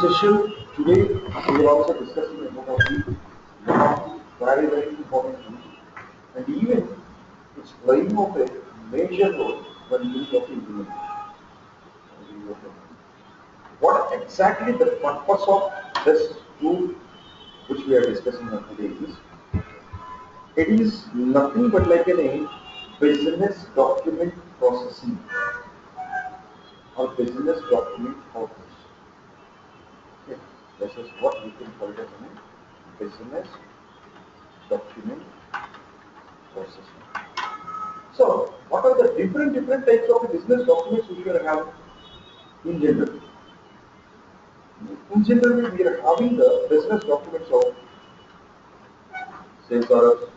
Session today we are also discussing about one of the very important things, and even it's playing of a major role when you look at engineering. What exactly the purpose of this tool which we are discussing on today is? It is nothing but like a business document processing or business document output. Okay, this is what we can call it as a business document processing. So, what are the different types of business documents which we are having in general? In general, we are having the business documents of sales orders,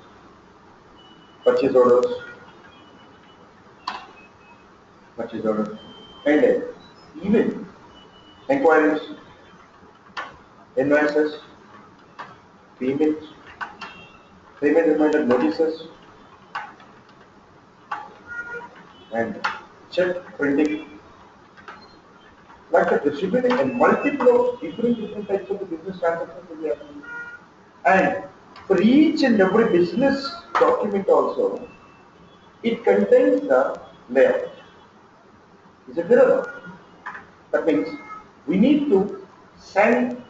purchase orders, purchase orders, and even inquiries, invoices, payments, payment reminder notices, and check printing. Like a distributing and multiple of different types of the business transactions will be happening. And for each and every business document also, it contains the layout. Is it clear enough? That means we need to send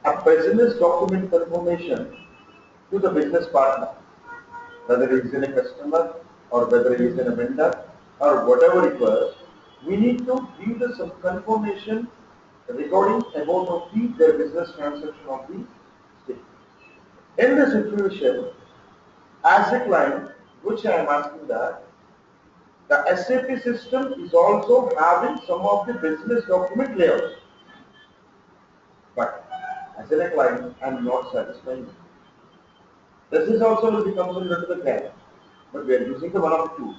a business document confirmation to the business partner, whether it is in a customer or whether it is in a vendor or whatever it was. We need to give the some confirmation regarding about of their business transaction of the state. In this situation, as a client, which I am asking that the SAP system is also having some of the business document layouts. But as a client, I am not satisfied. This is also will become under the gap. But we are using the one of the tool.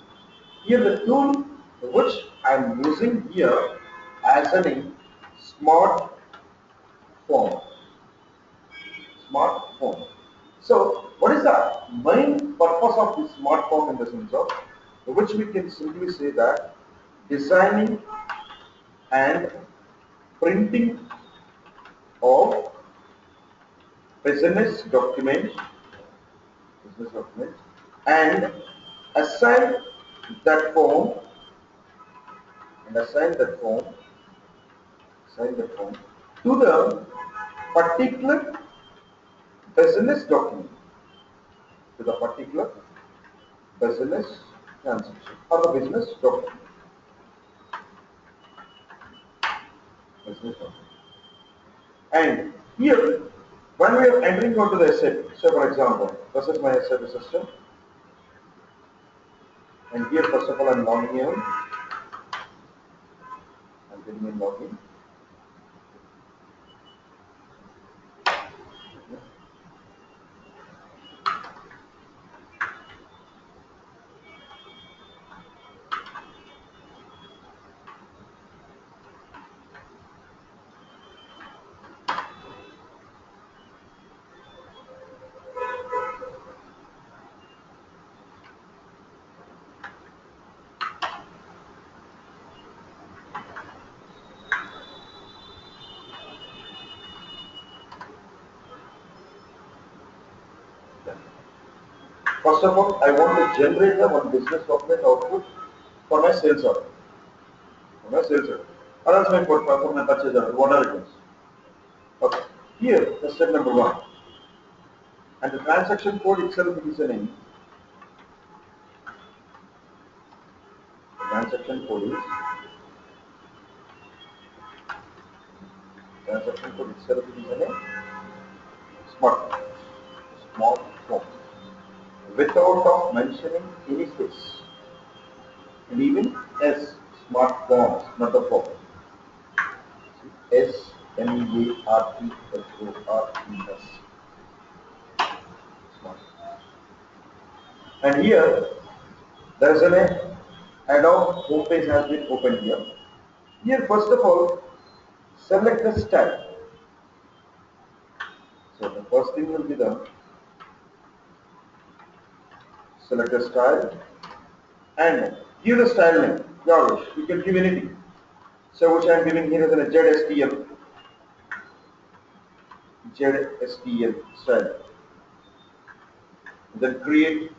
Here the tool which I am using here as a smart form. Smart form. So what is the main purpose of this smart form in the sense of which we can simply say that designing and printing of business documents, and assign that form and assign that form, to the particular business document, to the particular business transaction or the business document. Business document. And here, when we are entering onto the SAP, so for example, this is my SAP system, and here first of all I'm logging in, I'm getting in login. First of all, I want to generate the one business document output for my sales order. For my sales order. Or else for my purchase order, whatever it is. Okay. Here, the step number one. And the transaction code itself is a name. Transaction code is transaction code itself is a name. Smart. Smart form. Without of mentioning any space. And even S smart forms, not a form. SMARTFORMS. Smart. And here there is an add-on home page has been opened here. Here first of all select the style. So the first thing will be the select a style and give the style name. Your wish. You can give anything. So which I am giving here is an ZSTM. ZSTL style. Then create.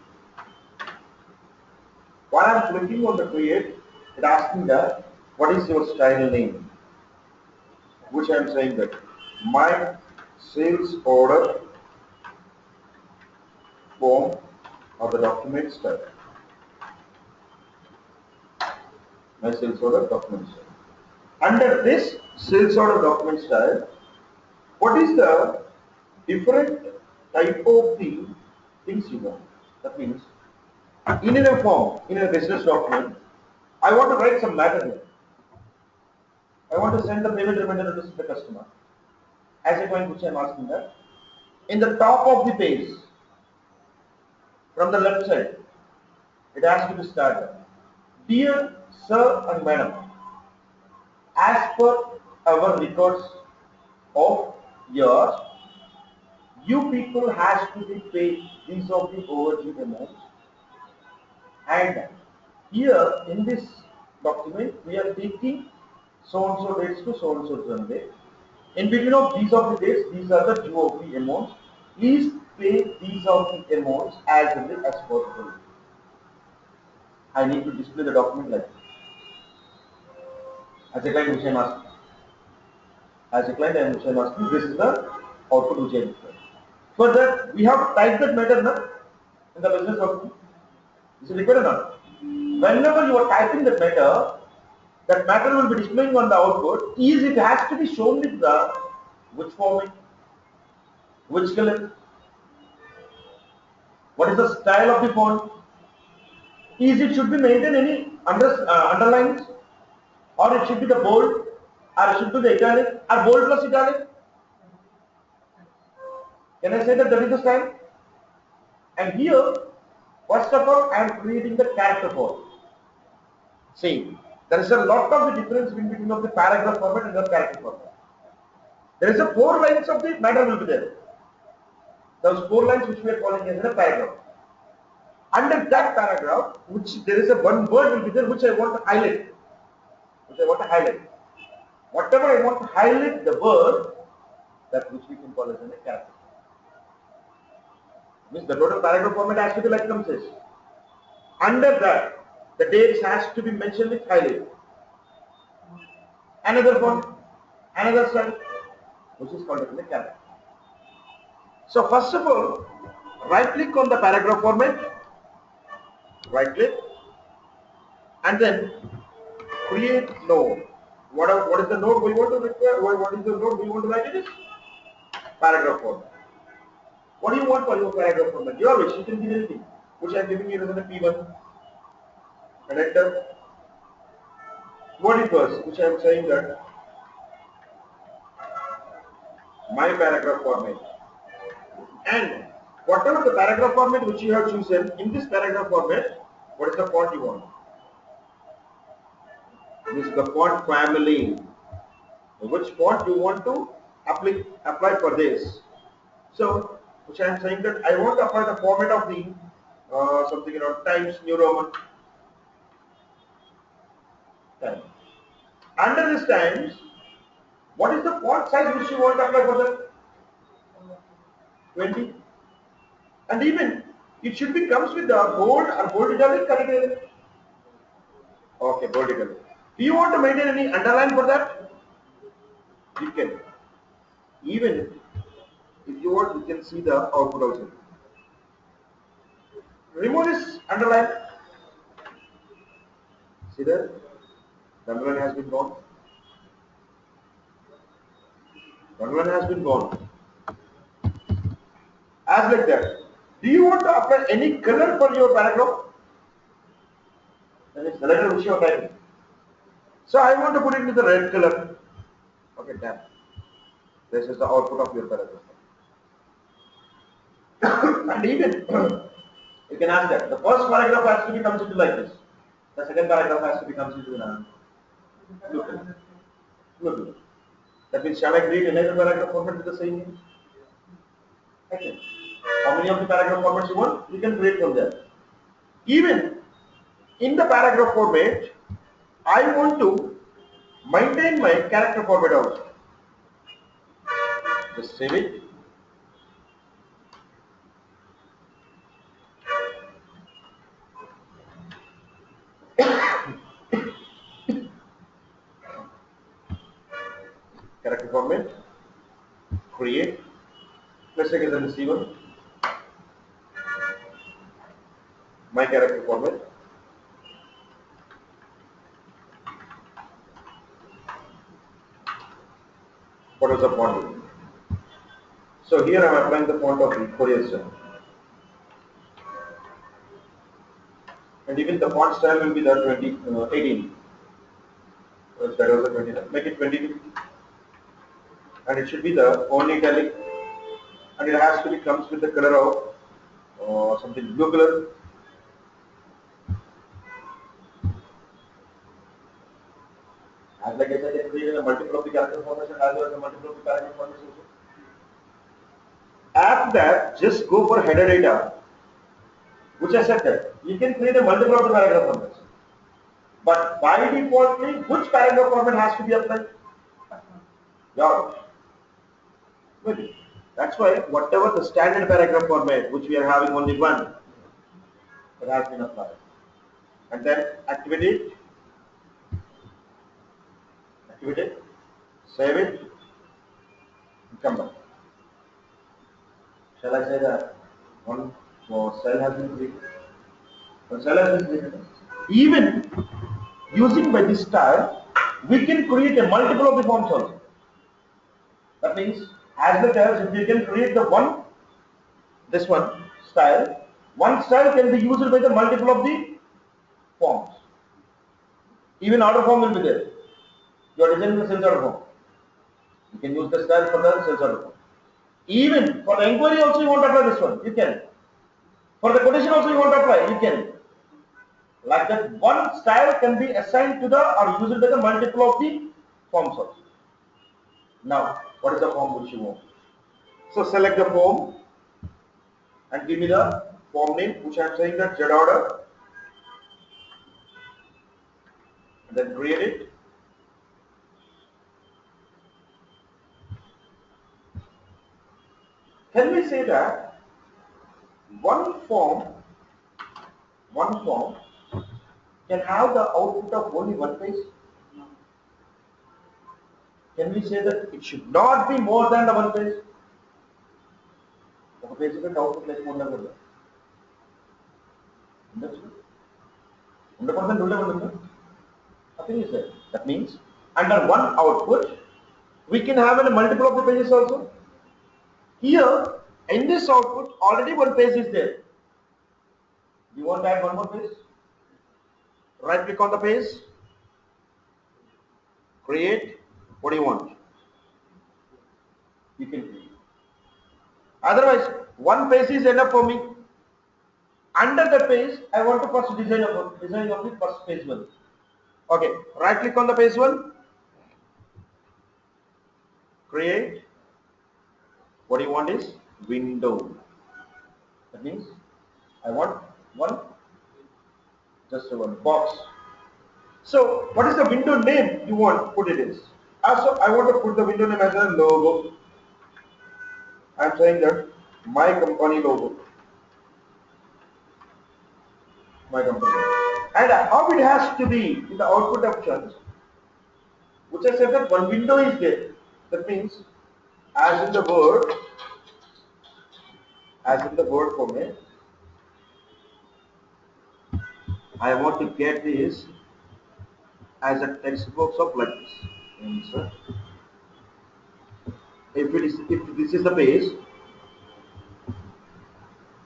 While I'm clicking on the create, it asks me that what is your style name, which I'm saying that my sales order form or the document style. My sales order document style. Under this sales order document style, what is the different type of the things you want? That means in a form, in a business document, I want to write some matter here. I want to send the payment reminder notice to the customer. As a point which I am asking that, in the top of the page, from the left side, it asks you to start. Dear Sir and Madam, as per our records of yours, you people has to be paid these of the overdue amounts, and here in this document we are taking so and so dates to so and so date. In between of these of the dates, these are the due of the amounts. Please pay these of the amounts as early as possible. I need to display the document like this. As a client which I am asking. As a client which I am asking, this is the output which I require. For that, we have to type that matter now in the business document. Is it required or not? Whenever you are typing that matter will be displaying on the output. It has to be shown with the which format, which color, what is the style of the font. It should be maintained any underlines, or it should be the bold, or it should be the italic, or bold plus italic. Can I say that is the style? And here, first of all, I am creating the character format. See, there is a lot of the difference in between of the paragraph format and the character format. There is a 4 lines of the matter will be there. Those 4 lines which we are calling as a paragraph. Under that paragraph, which there is a one word will be there which I want to highlight. Whatever I want to highlight the word, that which we can call as a character. Means the total paragraph format has to be like comes this. Under that, the dates has to be mentioned with highlight. Another one, another style, which is called as a character. So first of all, right click on the paragraph format, right click, and then create node. What is the node we want to require? What is the node we want to write it is? Paragraph format. What do you want for your paragraph format? Your wish, you can give anything, which I am giving you as a P1. And enter. What is first, which I am saying that my paragraph format. And whatever the paragraph format which you have chosen, in this paragraph format, what is the font you want? This is the font family. Which font you want to apply for this? So, which I am saying that I want to apply the format of the something around Times New Roman. Times. Under this Times, what is the font size which you want to apply for that? 20. And even it should be comes with the bold or bold italic category. Okay, bold italic. Do you want to maintain any underline for that? You can. Even if you want, you can see the output also. Remove this underline. See there? The underline has been gone. The underline has been gone. As like that. Do you want to apply any color for your paragraph? Then it's the letter which you are typing. So I want to put it with the red color. Okay, done. This is the output of your paragraph. And even you can ask that the first paragraph has to be considered like this. The second paragraph has to be considered in a blue color. That means shall I create another paragraph format with the same name? Okay. How many of the paragraph formats you want? You can create from there. Even in the paragraph format, I want to maintain my character format also. Just save it. Character format. Create. Let's take as a receiver. My character format. What was the font? So here I am applying the font of the Fourier style. And even the font style will be the 18. That was the 29. Make it 22. And it should be the only italic. And it has to be comes with the color of something blue color. As like I said, it created a multiple of the character formation as well as a multiple of the character formation also. After that, just go for header data, which I said that you can create a multiple of the paragraph formats. But by defaultly, which paragraph format has to be applied? Yeah. Maybe. That's why whatever the standard paragraph format, which we are having only one, it has been applied. And then activate it, save it, and come back. Shall I say that one cell has been created? One cell has been created. Even using by this style, we can create a multiple of the forms also. That means as the as if we can create the this one style can be used by the multiple of the forms. Even order form will be there. You are designing the sales order form. You can use the style for the sales order form. Even for the inquiry also you want to apply this one, you can. For the quotation also you want to apply, you can. Like that, one style can be assigned to the or used by the multiple of the forms also. Now, what is the form which you want? So select the form and give me the form name, which I am saying that Z order, and then create it. Can we say that one form can have the output of only one page? No. Can we say that it should not be more than the one page? ఒక page కంటే output లేకుండా ఉండకూడదు. ఉండొచ్చు. ఉండకూడదని rule ఏమైనా ఉందా? Nothing is there. That means under one output we can have a multiple of the pages also. Here in this output already one page is there. You want to add one more page? Right click on the page, create. What do you want? You can create. Otherwise, one page is enough for me. Under the page, I want to first design of the first page one. Okay, right click on the page one, create. What you want is window. That means I want just one box. So what is the window name you want? Put it is. Also, I want to put the window name as a logo. I am saying that my company logo. My company. And how it has to be in the output options, which I said that one window is there. That means as in the word format, I want to get this as a text box of like this. Insert. If this is the page,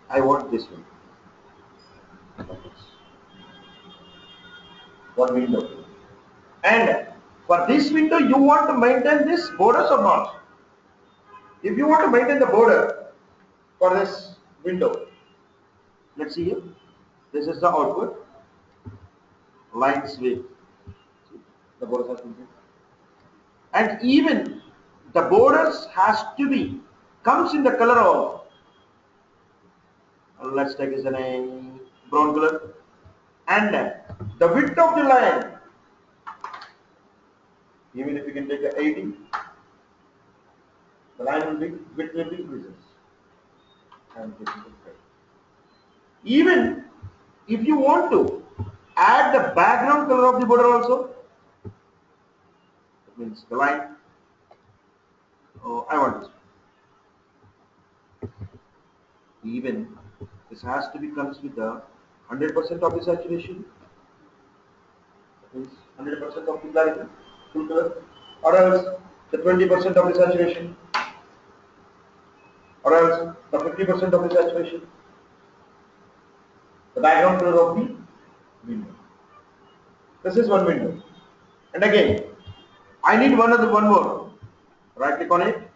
I want this one. One window. And for this window, you want to maintain this borders or not? If you want to maintain the border for this window, let's see here. This is the output. Lines with the borders are complete. And even the borders has to be comes in the color of, let's take as a brown color, and the width of the line, even if you can take a 80, The line will be, width will be increases. And even if you want to add the background color of the border also, that means the line. Oh, I want this. Even this has to be comes with the 100% of the saturation, that means 100% of the clarity, full color, or else the 20% of the saturation, or else the 50% of the saturation, the background color of the window. This is one window. And again, I need one more. Right click on it,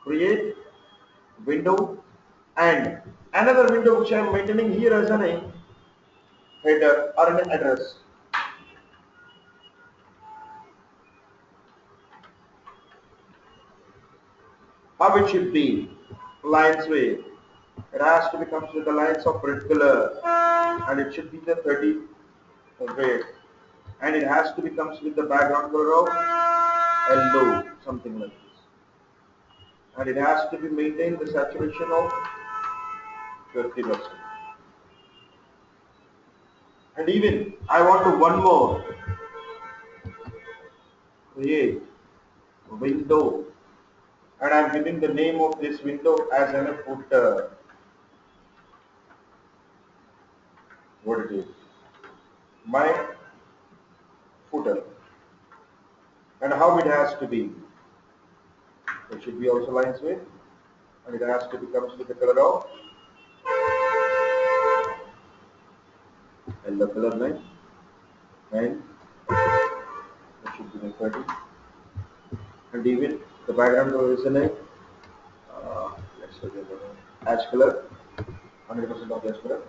create window, and another window which I am maintaining here as a name, header or an address. How it should be? Lines width. It has to be comes with the lines of red color, and it should be the 30 red, and it has to be comes with the background color of yellow, something like this, and it has to be maintained the saturation of 50%. And even I want to one more, create window, and I am giving the name of this window as a footer. What it is? My footer. And how it has to be? It should be also lines width, and it has to be comes with the color of yellow color line, and it should be 30. And even the background color is in a let's say ash color, 100% of ash color.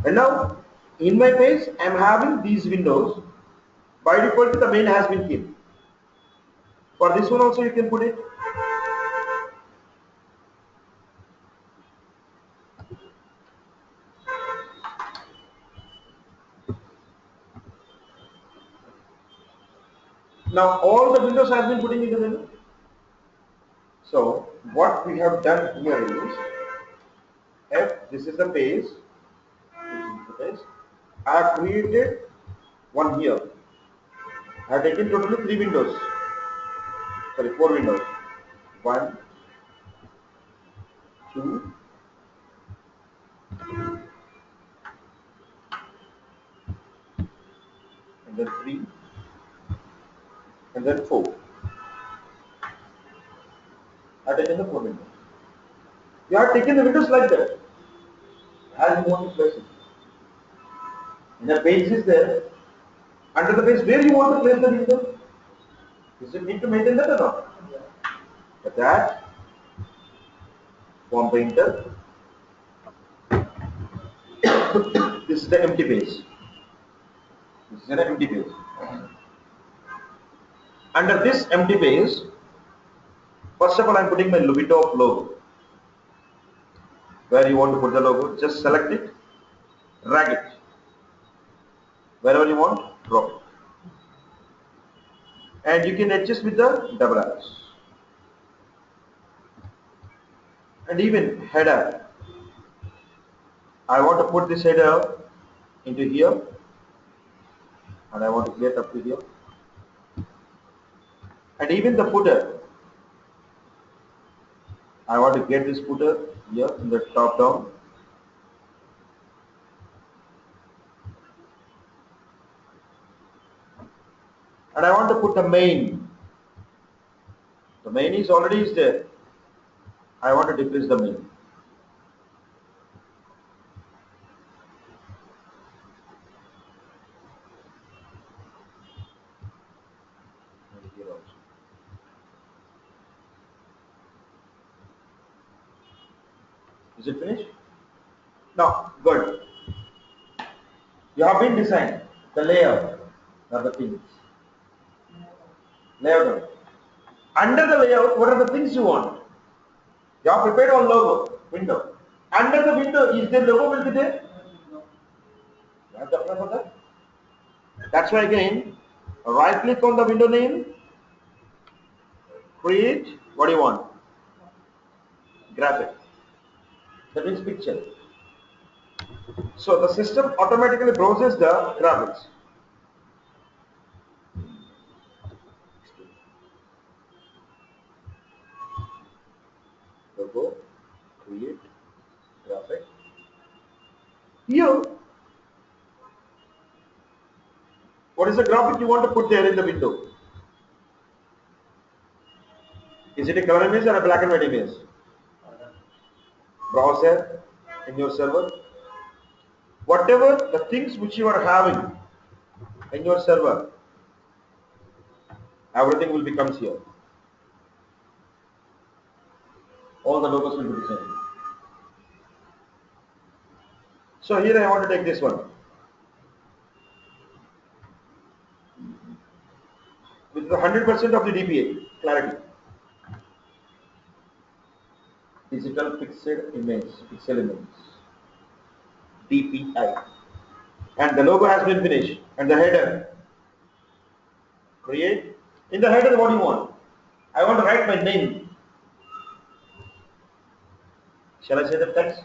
And now in my page I am having these windows. By default the main has been kept. For this one also you can put it. Now all the windows have been putting in the window. So what we have done here is, if this is the page, I have created one here. I have taken totally 3 windows. Sorry, 4 windows. 1, 2, and then 3, and then 4. I have taken the 4 windows. You have taken the windows like that, as you want to place it. And the page is there. Under the page, where you want to place the window? Does it need to maintain that or not? For that, form painter. This is the empty page. This is an empty page. Under this empty page, first of all, I am putting my window of logo. Where you want to put the logo, just select it, drag it. Wherever you want, drop it. And you can adjust with the double arrows. And even header. I want to put this header into here, and I want to get up to here. And even the footer, I want to get this footer here in the top down. And I want to put the main. The main is already there. I want to decrease the main. Is it finished? Now, good. You have been designed the layout of the things. Layout. Under the layout, what are the things you want? You have prepared one logo, window. Under the window, is there logo will be there? You have to apply for that. That's why again, right click on the window name, create What do you want? Graphic. That means picture. So the system automatically browses the graphics. Logo, create, graphic. Here, what is the graphic you want to put there in the window? Is it a color image or a black and white image? Browser in your server. Whatever the things which you are having in your server, everything will becomes here. All the logos will be the same. So here I want to take this one. With the 100% of the DPI clarity. Digital pixel image, DPI. And the logo has been finished. And the header. Create. In the header, what do you want? I want to write my name. Shall I say the text?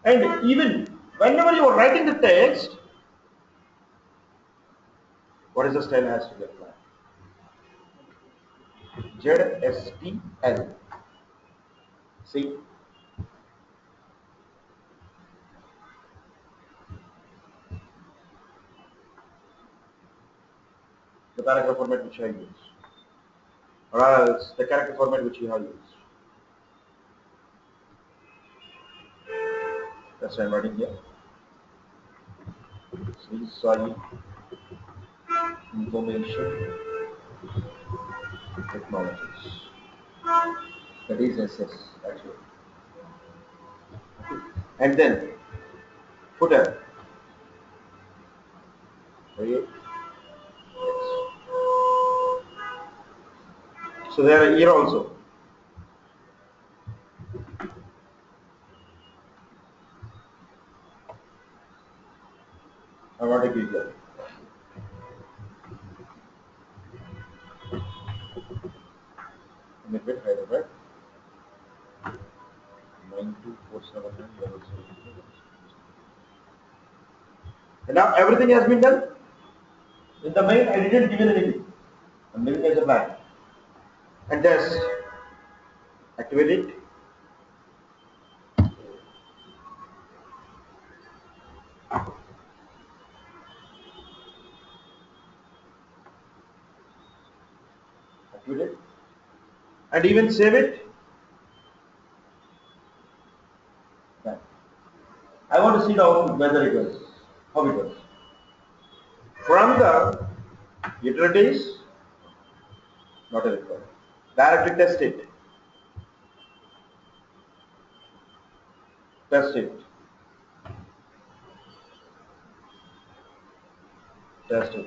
And even whenever you are writing the text, what is the style has to be applied? ZSTL. See? The paragraph format which I use. Or else the character format which you have used. That's why I'm writing here. Sri Sai Information Technologies. That is SS actually. And then footer. Right? So there are here also. I want to give that. Limited Hyderabad 92479. And now everything has been done. In the mail I didn't give anything. I'm leaving as a blank. And just activate it. Activate it. And even save it. I want to see the output, whether it was, how it was. From the utilities, not a required. Directly test it. Test it. Test it.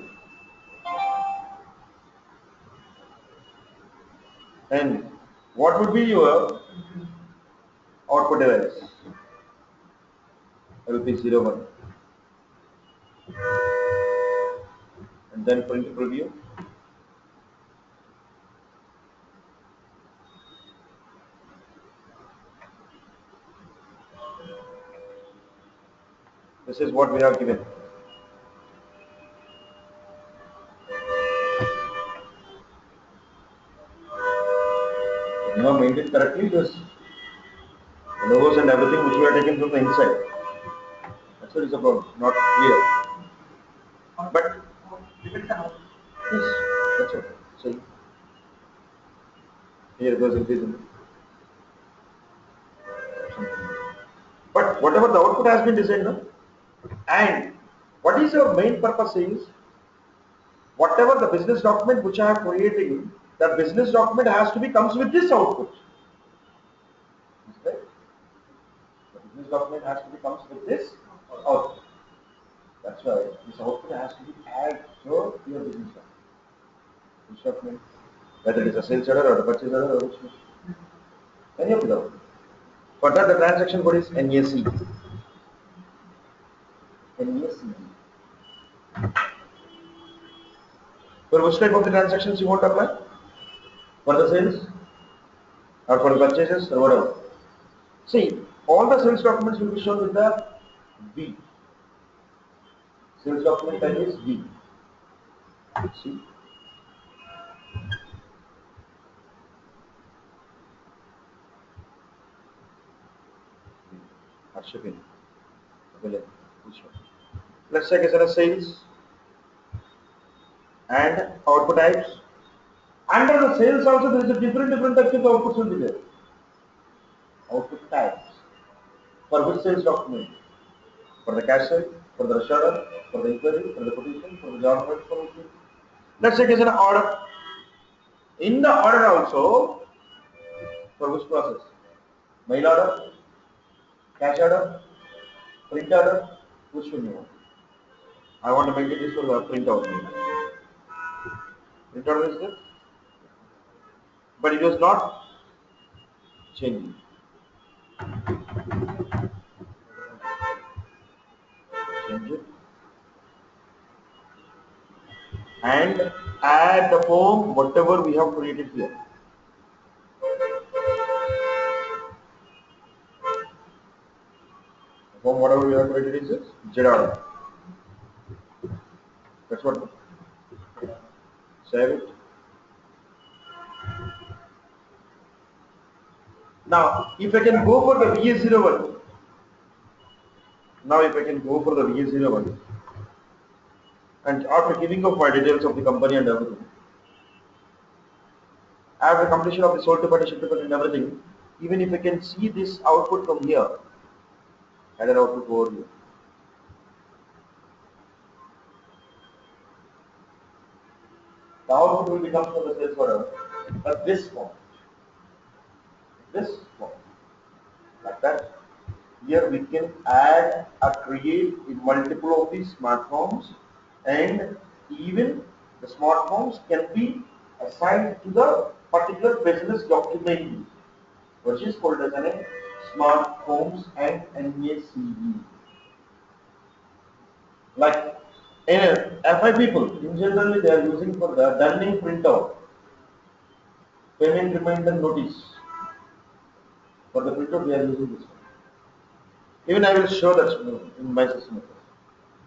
And what would be your output device? LP01. And then print preview. This is what we have given. You have made it correctly, this logos and everything which we are taken from the inside. That's what is the problem, not clear. But yes, that's okay. See, here goes increasing. But whatever the output has been designed, no? And what is your main purpose is, whatever the business document which I am creating, the business document has to be comes with this output. Right? The business document has to be comes with this output. That's why this output has to be added to your business document. Business document, whether it is a sales order or a purchase order or which any of the output. For that, the transaction code is NAC. NAC. For which type of the transactions you want to apply? for the sales or for the purchases or whatever. See, all the sales documents will be shown with the V. Sales document tag is V. See, or shipping. Which one? Let's check as a sales and output types. Under the sales also there is a different types of outputs will be there. Output types. For which sales document? For the cash sale, for the rush order, for the inquiry, for the quotation, for the job order, for the. Let's check as an order. In the order also, for which process? Mail order, cash order, print order, which one you want? I want to make it this for the print out. Print order is there, but it was not changing. Change it and add the form whatever we have created here. The form whatever we have created is this Z order. That's what. Save it. Now, if I can go for the VS01, and after giving up my details of the company and everything, after completion of the sold to party, ship to party and everything, even if I can see this output from here, add an output over here. The output will become for the sales order, but this form, like that. Here we can add or create in multiple of these smart forms, and even the smart forms can be assigned to the particular business document, which is called as a smart forms and NACE. Like in FI people, in generally they are using for the Dunning printout, payment reminder notice. For the printout they are using this one. Even I will show that in my system.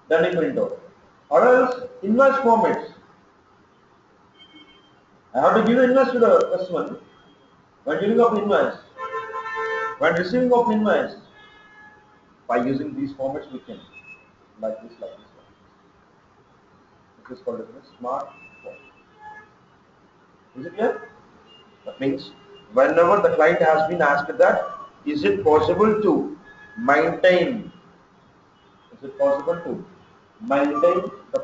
Dunning printout. Or else invoice formats. I have to give invoice to the customer. When giving of invoice, when receiving of invoice, by using these formats we can, like this. This is called as a smart form. Is it clear? That means whenever the client has been asked that, is it possible to maintain the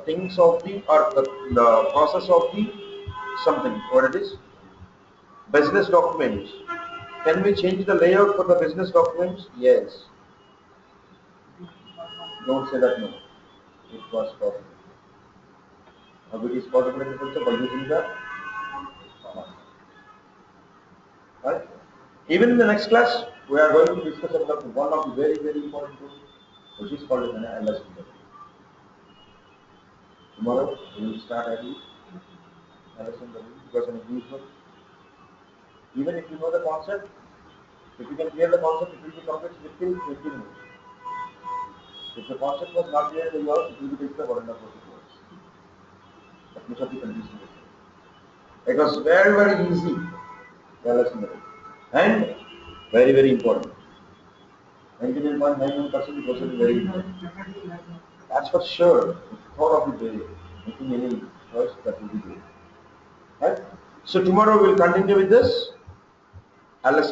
things of the or the process of the something, what it is, business documents. Can we change the layout for the business documents? Yes. Don't say that no. It was possible. Now it is possible in the future by using the right. Even in the next class, we are going to discuss about one of the very important tools, which is called an LS. Tomorrow we will start early. Because as usual, even if you know the concept, if you can clear the concept, it will be complete within 20 minutes. If the concept was not clear in yours, it will be taken about another 40 hours. That much of the condition. It was very easy, and very important. 99.99% was very important. That's for sure. Thought of it making any choice that will be good. Right? So tomorrow we will continue with this. LSM